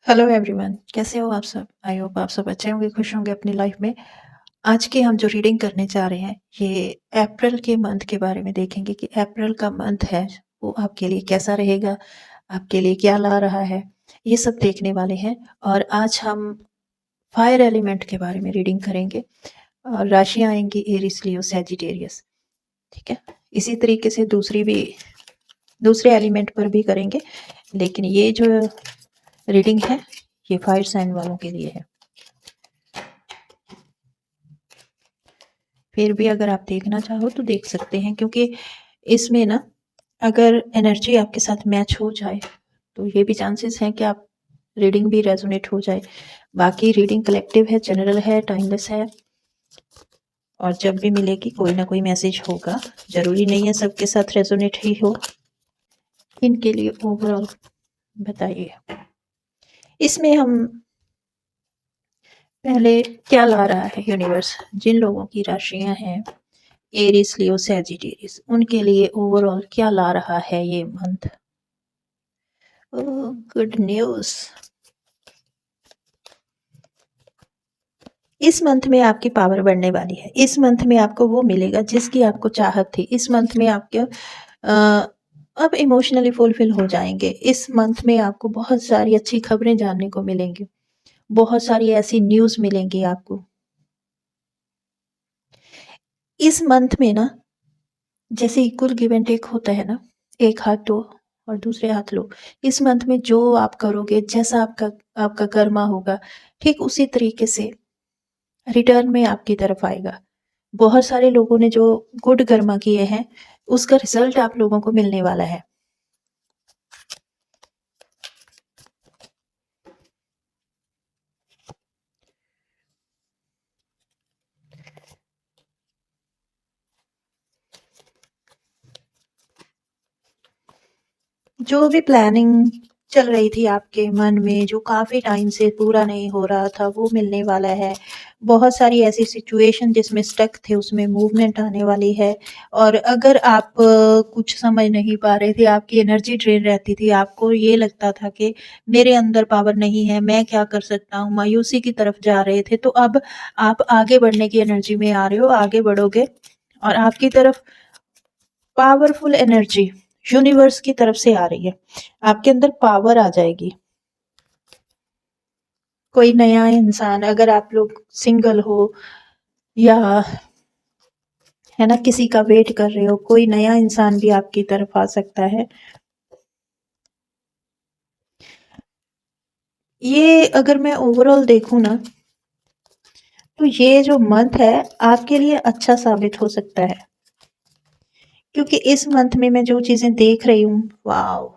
Hello everyone, कैसे हो आप सब? आई होप आप सब अच्छे होंगे, खुश होंगे अपनी लाइफ में। आज की हम जो रीडिंग करने जा रहे हैं, ये अप्रैल के मंथ के बारे में देखेंगे कि अप्रैल का मंथ है, वो आपके लिए कैसा रहेगा, आपके लिए क्या ला रहा है, ये सब देखने वाले हैं। और आज हम फायर एलिमेंट के बारे में रीडिंग करेंगे और राशियाँ आएंगी एरिस, लियो, सैजिटेरियस। ठीक है, इसी तरीके से दूसरे एलिमेंट पर भी करेंगे, लेकिन ये जो रीडिंग है ये फायर साइन वालों के लिए है। फिर भी अगर आप देखना चाहो तो देख सकते हैं, क्योंकि इसमें ना अगर एनर्जी आपके साथ मैच हो जाए तो ये भी चांसेस हैं कि आप रीडिंग भी रेजोनेट हो जाए। बाकी रीडिंग कलेक्टिव है, जनरल है, टाइमलेस है, और जब भी मिलेगी कोई ना कोई मैसेज होगा। जरूरी नहीं है सबके साथ रेजोनेट ही हो। इनके लिए ओवरऑल बताइए, इसमें हम पहले क्या ला रहा है यूनिवर्स जिन लोगों की राशियां हैं एरिस, लियो, सैजिटेरियस, उनके लिए ओवरऑल क्या ला रहा है ये मंथ। गुड न्यूज, इस मंथ में आपकी पावर बढ़ने वाली है। इस मंथ में आपको वो मिलेगा जिसकी आपको चाहत थी। इस मंथ में आपके अब इमोशनली फुलफिल हो जाएंगे। इस मंथ में आपको बहुत सारी अच्छी खबरें जानने को मिलेंगी, बहुत सारी ऐसी न्यूज मिलेंगी आपको इस मंथ में ना। जैसे इक्वल गिव एंड टेक होता है ना, एक हाथ दो और दूसरे हाथ लो। इस मंथ में जो आप करोगे, जैसा आपका आपका कर्मा होगा, ठीक उसी तरीके से रिटर्न में आपकी तरफ आएगा। बहुत सारे लोगों ने जो गुड कर्मा किए हैं उसका रिजल्ट आप लोगों को मिलने वाला है। जो भी प्लानिंग चल रही थी आपके मन में, जो काफी टाइम से पूरा नहीं हो रहा था, वो मिलने वाला है। बहुत सारी ऐसी सिचुएशन जिसमें स्टक थे उसमें मूवमेंट आने वाली है। और अगर आप कुछ समझ नहीं पा रहे थे, आपकी एनर्जी ड्रेन रहती थी, आपको ये लगता था कि मेरे अंदर पावर नहीं है, मैं क्या कर सकता हूँ, मायूसी की तरफ जा रहे थे, तो अब आप आगे बढ़ने की एनर्जी में आ रहे हो, आगे बढ़ोगे और आपकी तरफ पावरफुल एनर्जी यूनिवर्स की तरफ से आ रही है। आपके अंदर पावर आ जाएगी। कोई नया इंसान, अगर आप लोग सिंगल हो या है ना किसी का वेट कर रहे हो, कोई नया इंसान भी आपकी तरफ आ सकता है। ये अगर मैं ओवरऑल देखूं ना, तो ये जो मंथ है आपके लिए अच्छा साबित हो सकता है, क्योंकि इस मंथ में मैं जो चीजें देख रही हूँ, वाओ,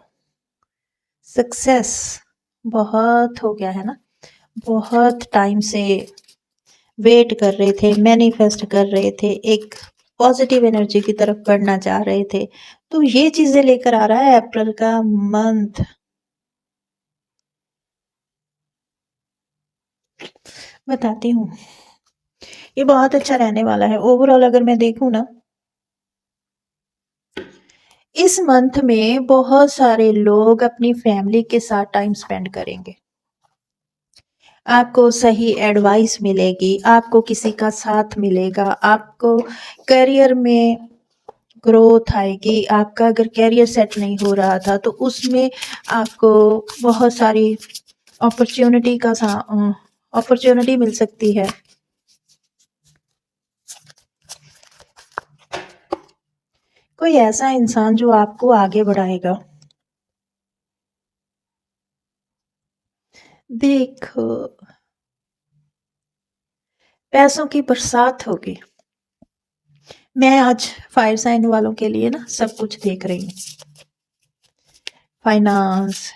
सक्सेस बहुत हो गया है ना। बहुत टाइम से वेट कर रहे थे, मैनिफेस्ट कर रहे थे, एक पॉजिटिव एनर्जी की तरफ बढ़ना चाह रहे थे, तो ये चीजें लेकर आ रहा है अप्रैल का मंथ। बताती हूँ, ये बहुत अच्छा रहने वाला है। ओवरऑल अगर मैं देखूँ ना, इस मंथ में बहुत सारे लोग अपनी फैमिली के साथ टाइम स्पेंड करेंगे। आपको सही एडवाइस मिलेगी, आपको किसी का साथ मिलेगा, आपको करियर में ग्रोथ आएगी। आपका अगर करियर सेट नहीं हो रहा था तो उसमें आपको बहुत सारी अपॉर्चुनिटी का अपॉर्चुनिटी मिल सकती है। कोई ऐसा इंसान जो आपको आगे बढ़ाएगा। देखो, पैसों की बरसात होगी। मैं आज फायर साइन वालों के लिए ना सब कुछ देख रही हूँ। फाइनेंस,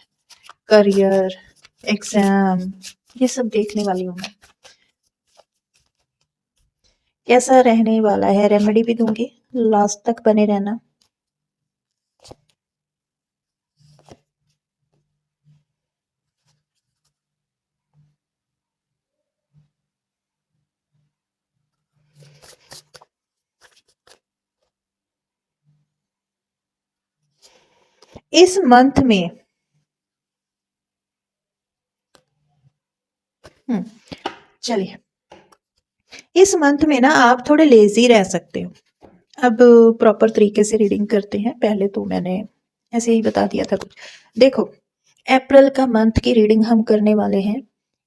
करियर, एग्जाम, ये सब देखने वाली हूँ मैं। कैसा रहने वाला है, रेमेडी भी दूंगी, लास्ट तक बने रहना। इस मंथ में चलिए, इस मंथ में ना आप थोड़े लेजी रह सकते हो। अब प्रॉपर तरीके से रीडिंग करते हैं। पहले तो मैंने ऐसे ही बता दिया था कुछ। देखो, अप्रैल का मंथ की रीडिंग हम करने वाले हैं।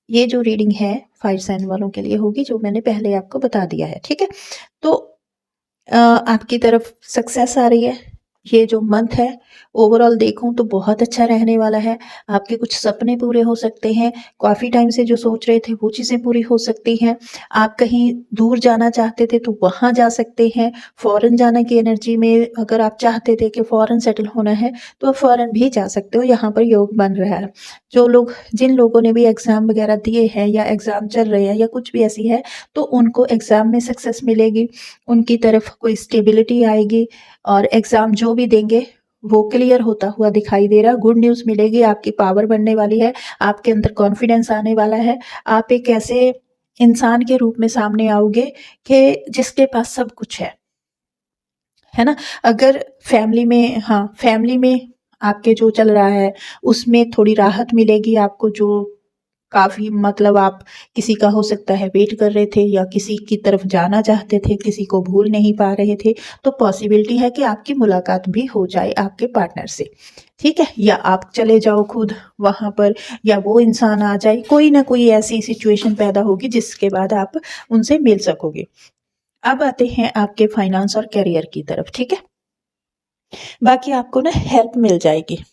ये जो रीडिंग है फायर साइन वालों के लिए होगी, जो मैंने पहले आपको बता दिया है, ठीक है। तो आपकी तरफ सक्सेस आ रही है। ये जो मंथ है ओवरऑल देखूं तो बहुत अच्छा रहने वाला है। आपके कुछ सपने पूरे हो सकते हैं। काफ़ी टाइम से जो सोच रहे थे वो चीज़ें पूरी हो सकती हैं। आप कहीं दूर जाना चाहते थे तो वहाँ जा सकते हैं। फॉरेन जाने की एनर्जी में अगर आप चाहते थे कि फॉरेन सेटल होना है तो आप फॉरेन भी जा सकते हो। यहाँ पर योग बन रहा है। जो लोग जिन लोगों ने भी एग्ज़ाम वगैरह दिए हैं या एग्ज़ाम चल रहे हैं या कुछ भी ऐसी है, तो उनको एग्ज़ाम में सक्सेस मिलेगी। उनकी तरफ कोई स्टेबिलिटी आएगी और एग्ज़ाम जो भी देंगे वो क्लियर होता हुआ दिखाई दे रहा है। गुड न्यूज़ मिलेगी, आपकी पावर बढ़ने वाली है, आपके अंदर कॉन्फिडेंस आने वाला है। आप एक ऐसे इंसान के रूप में सामने आओगे कि जिसके पास सब कुछ है ना? अगर फैमिली में, हाँ, फैमिली में आपके जो चल रहा है उसमें थोड़ी राहत मिलेगी आपको। जो काफ़ी मतलब आप किसी का हो सकता है वेट कर रहे थे या किसी की तरफ जाना चाहते थे, किसी को भूल नहीं पा रहे थे, तो पॉसिबिलिटी है कि आपकी मुलाकात भी हो जाए आपके पार्टनर से, ठीक है? या आप चले जाओ खुद वहाँ पर, या वो इंसान आ जाए। कोई ना कोई ऐसी सिचुएशन पैदा होगी जिसके बाद आप उनसे मिल सकोगे। अब आते हैं आपके फाइनेंस और करियर की तरफ, ठीक है? बाकी आपको ना हेल्प मिल जाएगी।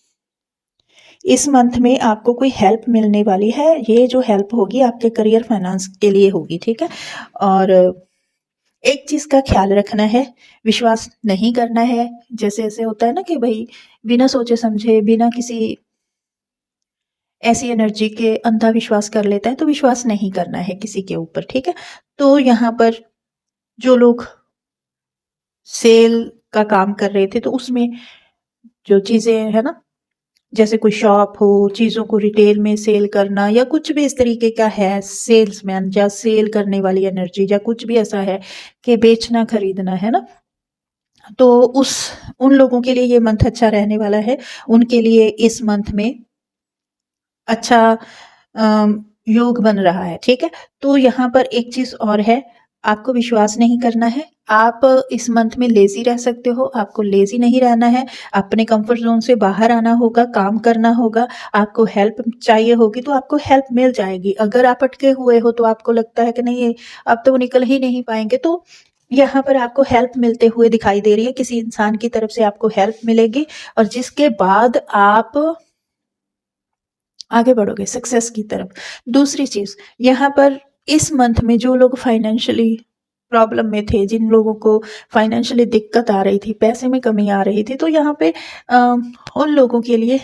इस मंथ में आपको कोई हेल्प मिलने वाली है। ये जो हेल्प होगी आपके करियर फाइनेंस के लिए होगी, ठीक है। और एक चीज़ का ख्याल रखना है, विश्वास नहीं करना है। जैसे ऐसे होता है ना कि भाई बिना सोचे समझे, बिना किसी ऐसी एनर्जी के अंधा विश्वास कर लेता है, तो विश्वास नहीं करना है किसी के ऊपर, ठीक है। तो यहाँ पर जो लोग सेल का काम कर रहे थे तो उसमें जो चीज़ें है ना, जैसे कोई शॉप हो, चीज़ों को रिटेल में सेल करना या कुछ भी इस तरीके का है, सेल्समैन या सेल करने वाली एनर्जी या कुछ भी ऐसा है कि बेचना खरीदना है ना, तो उस उन लोगों के लिए ये मंथ अच्छा रहने वाला है। उनके लिए इस मंथ में अच्छा योग बन रहा है, ठीक है। तो यहाँ पर एक चीज़ और है, आपको विश्वास नहीं करना है। आप इस मंथ में लेज़ी रह सकते हो, आपको लेज़ी नहीं रहना है। अपने कंफर्ट ज़ोन से बाहर आना होगा, काम करना होगा। आपको हेल्प चाहिए होगी तो आपको हेल्प मिल जाएगी। अगर आप अटके हुए हो तो आपको लगता है कि नहीं अब तो निकल ही नहीं पाएँगे, तो यहाँ पर आपको हेल्प मिलते हुए दिखाई दे रही है। किसी इंसान की तरफ से आपको हेल्प मिलेगी और जिसके बाद आप आगे बढ़ोगे सक्सेस की तरफ। दूसरी चीज़, यहाँ पर इस मंथ में जो लोग फाइनेंशियली प्रॉब्लम में थे, जिन लोगों को फाइनेंशियली दिक्कत आ रही थी, पैसे में कमी आ रही थी, तो यहाँ पे उन लोगों के लिए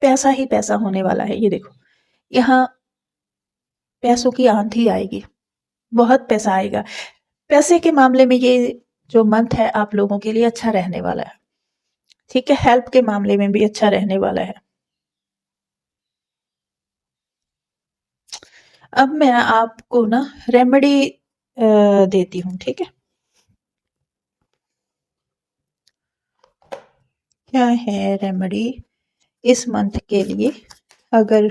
पैसा ही पैसा होने वाला है। ये देखो, यहाँ पैसों की आंधी आएगी, बहुत पैसा आएगा। पैसे के मामले में ये जो मंथ है आप लोगों के लिए अच्छा रहने वाला है, ठीक है? हेल्प के मामले में भी अच्छा रहने वाला है। अब मैं आपको ना रेमेडी देती हूँ, ठीक है? क्या है रेमेडी इस मंथ के लिए? अगर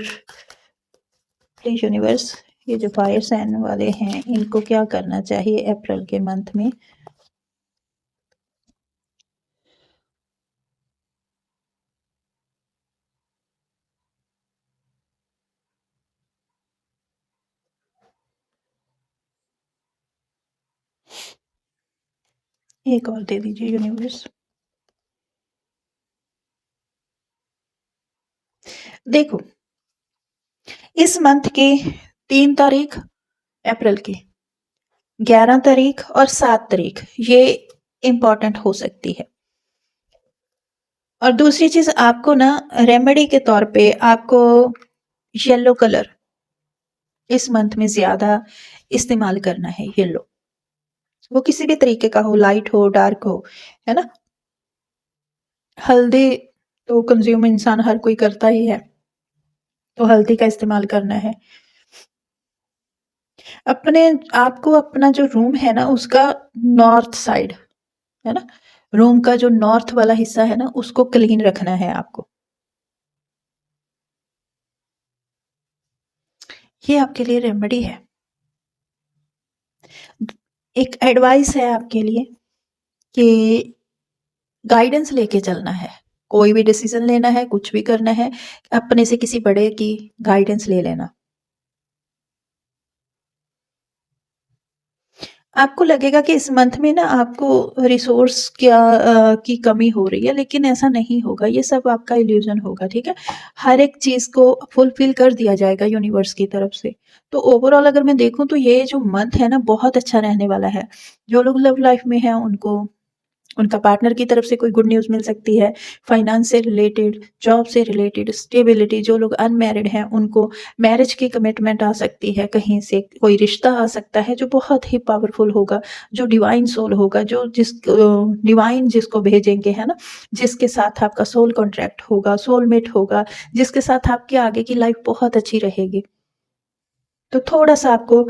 प्लीज यूनिवर्स, ये जो फायर साइन वाले हैं इनको क्या करना चाहिए अप्रैल के मंथ में? एक और दे दीजिए यूनिवर्स। देखो, इस मंथ की 3 तारीख अप्रैल की, 11 तारीख और 7 तारीख ये इम्पॉर्टेंट हो सकती है। और दूसरी चीज आपको ना रेमेडी के तौर पे आपको येलो कलर इस मंथ में ज्यादा इस्तेमाल करना है। येलो, वो किसी भी तरीके का हो, लाइट हो, डार्क हो, है ना। हल्दी तो कंज्यूम इंसान हर कोई करता ही है, तो हल्दी का इस्तेमाल करना है। अपने आपको अपना जो रूम है ना उसका नॉर्थ साइड, है ना, रूम का जो नॉर्थ वाला हिस्सा है ना उसको क्लीन रखना है आपको। ये आपके लिए रेमेडी है। एक एडवाइस है आपके लिए कि गाइडेंस लेके चलना है। कोई भी डिसीजन लेना है, कुछ भी करना है, अपने से किसी बड़े की गाइडेंस ले लेना। आपको लगेगा कि इस मंथ में ना आपको रिसोर्स की कमी हो रही है, लेकिन ऐसा नहीं होगा, ये सब आपका इल्यूजन होगा, ठीक है? हर एक चीज़ को फुलफिल कर दिया जाएगा यूनिवर्स की तरफ से। तो ओवरऑल अगर मैं देखूँ तो ये जो मंथ है ना बहुत अच्छा रहने वाला है। जो लोग लव लाइफ में हैं उनको उनका पार्टनर की तरफ से कोई गुड न्यूज़ मिल सकती है, फाइनेंस से रिलेटेड, जॉब से रिलेटेड, स्टेबिलिटी, जो लोग अनमैरिड हैं उनको मैरिज की कमिटमेंट आ सकती है, कहीं से कोई रिश्ता आ सकता है जो बहुत ही पावरफुल होगा, जो डिवाइन सोल होगा, डिवाइन जिसको भेजेंगे, है ना? जिसके साथ आपका सोल कॉन्ट्रैक्ट होगा, सोलमेट होगा, जिसके साथ आपकी आगे की लाइफ बहुत अच्छी रहेगी। तो थोड़ा-सा आपको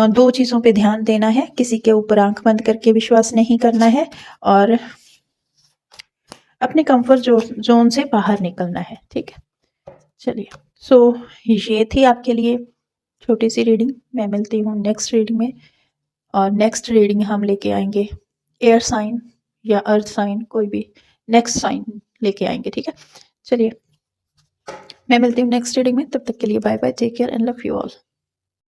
2 चीज़ों पे ध्यान देना है, किसी के ऊपर आँख बंद करके विश्वास नहीं करना है और अपने कंफर्ट ज़ोन से बाहर निकलना है, ठीक है? चलिए, सो ये थी आपके लिए छोटी-सी रीडिंग। मैं मिलती हूँ नेक्स्ट रीडिंग में और नेक्स्ट रीडिंग हम लेके आएँगे एयर साइन या अर्थ साइन, कोई भी नेक्स्ट साइन लेके आएँगे, ठीक है? चलिए, मैं मिलती हूँ नेक्स्ट रीडिंग में, तब तक के लिए bye bye, take care and love you all.